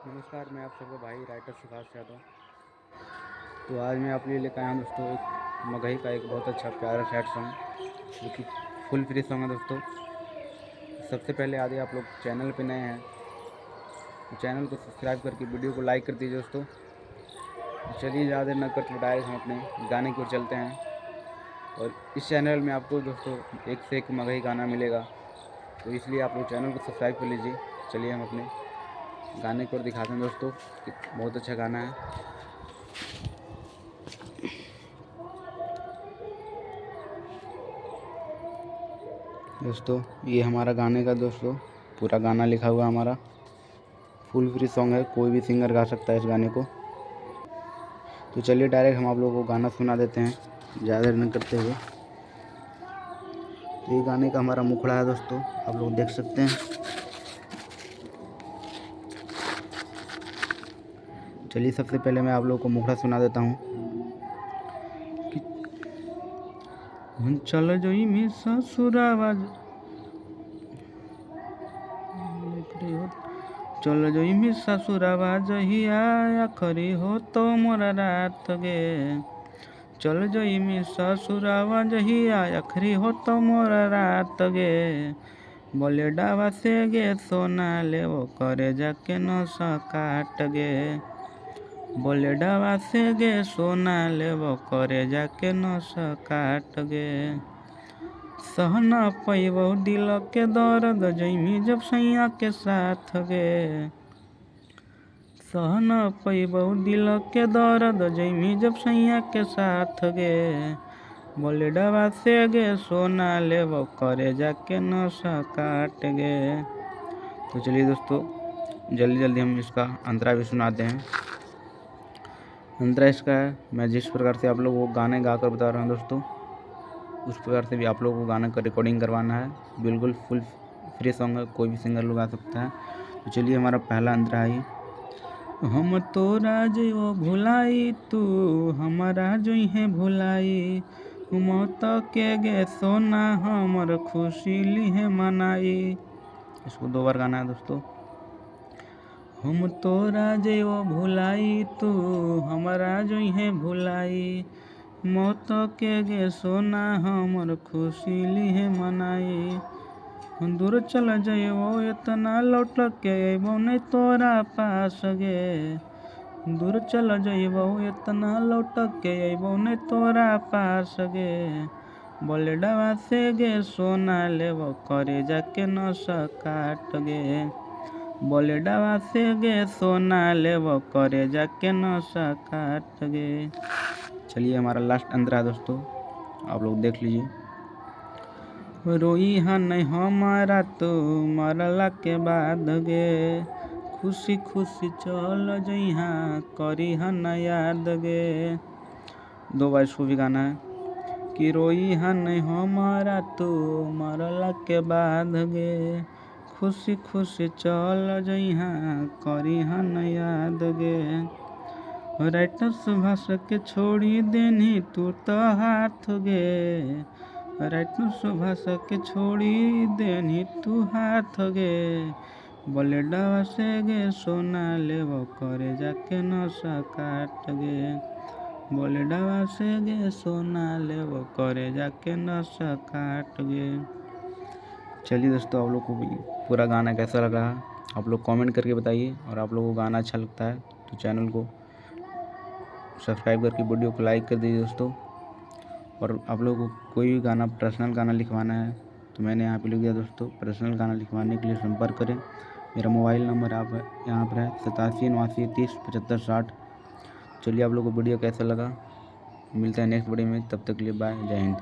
नमस्कार, मैं आप सबका भाई राइटर सुभाष यादव। तो आज मैं आपके लिए लेकर आया हूँ दोस्तों एक मगही का एक बहुत अच्छा प्यारा सैड सॉन्ग जो कि फुल फ्री सॉन्ग है दोस्तों। सबसे पहले यदि आप लोग चैनल पे नए हैं तो चैनल को सब्सक्राइब करके वीडियो को लाइक कर दीजिए दोस्तों। तो चलिए ज़्यादा देर न करके डायरेक्ट हम अपने गाने की ओर चलते हैं। और इस चैनल में आपको दोस्तों एक से एक मगही गाना मिलेगा, तो इसलिए आप लोग चैनल को सब्सक्राइब कर लीजिए। चलिए हम अपने गाने को दिखाते हैं दोस्तों कि बहुत अच्छा गाना है। दोस्तों ये हमारा गाने का दोस्तों पूरा गाना लिखा हुआ हमारा फुल फ्री सॉन्ग है, कोई भी सिंगर गा सकता है इस गाने को। तो चलिए डायरेक्ट हम आप लोगों को गाना सुना देते हैं ज़्यादा न करते हुए। तो ये गाने का हमारा मुखड़ा है दोस्तों, आप लोग देख सकते हैं। चलिए सबसे पहले मैं आप लोगों को मुखड़ा सुना देता हूँ। चल जोई में ससुरावा चल जोई में ससुरावा जहिया आखरी हो तो मोरा रात गे। चल जोई में ससुरावा जहिया आखरी हो तो मोरा रात गे। बोले डावा से गे सोना ले वो करे जाके नशा काट गे। बोले डावा से गे सोना ले वो करे जाके नशा काट गे। सहना पैबो दिल के दर्द जैमी जब सैया के साथ गे। सहना पैबो दिल के दर्द जैमी जब सैया के साथ गे। बोले डावा से गे सोना ले वो करे जाके नशा काट गे। तो चलिए दोस्तों जल्दी जल्दी हम इसका अंतरा भी सुनाते हैं। अंतरा इसका है, मैं जिस प्रकार से आप लोगों को गाने गा कर बता रहा हूँ दोस्तों, उस प्रकार से भी आप लोगों को गाने का रिकॉर्डिंग करवाना है। बिल्कुल फुल फ्री सॉन्ग है, कोई भी सिंगर लोग गा सकता है। तो चलिए हमारा पहला अंतरा है। हम तोरा जो भुलाई तू हमारा जो है भुलाई। मौत के गे सोना हमर खुशी ली है मनाई। इसको 2 बार गाना है दोस्तों। हम तोरा जो भुलाई तू हमारा जो है भुलाई। मौत के गे सोना हमर खुशी ली है मनाई। दूर चल जइबो इतना लौट के अइबो नहीं तोरा पास गे। दूर चल जइबो इतना लौट के अइबो नहीं तोरा पास गे। बोले डवा से गे सोना लेबो करे जाके नशा काट गे। बोले डवा से गे सोना लेबो करे जाके नशा काट गे। चलिए हमारा लास्ट अंतरा है दोस्तों, आप लोग देख लीजिए। रोई हा नहीं हमारा तो मरला के बाद गे। खुशी खुशी चल जइहा करी हा न याद गे। 2 बार इसको भी गाना है कि रोई हा नहीं हमारा तो मरला के बाद गे। खुशी खुशी चल जइहा करी हा न याद गे। राइटर सुभाष के छोड़ी देनी तू तो हाथ गे। राइटर सुभाष के छोड़ी देनी तू हाथ गे। बोले डवा से गे सोना लेबो करे जाके नशा काट गे। बोले डवा से गे सोना लेबो करे जाके नशा काट गे। चलिए दोस्तों आप लोग को भी पूरा गाना कैसा लगा आप लोग कमेंट करके बताइए। और आप लोगों को गाना अच्छा लगता है तो चैनल को सब्सक्राइब करके वीडियो को लाइक कर दीजिए दोस्तों। और आप लोगों को कोई भी गाना पर्सनल गाना लिखवाना है तो मैंने यहाँ पे लिख दिया दोस्तों। पर्सनल गाना लिखवाने के लिए संपर्क करें। मेरा मोबाइल नंबर आप यहाँ पर है 8789307560। चलिए आप लोगों को वीडियो कैसा लगा, मिलता है नेक्स्ट वीडियो में, तब तक के लिए बाय, जय हिंद।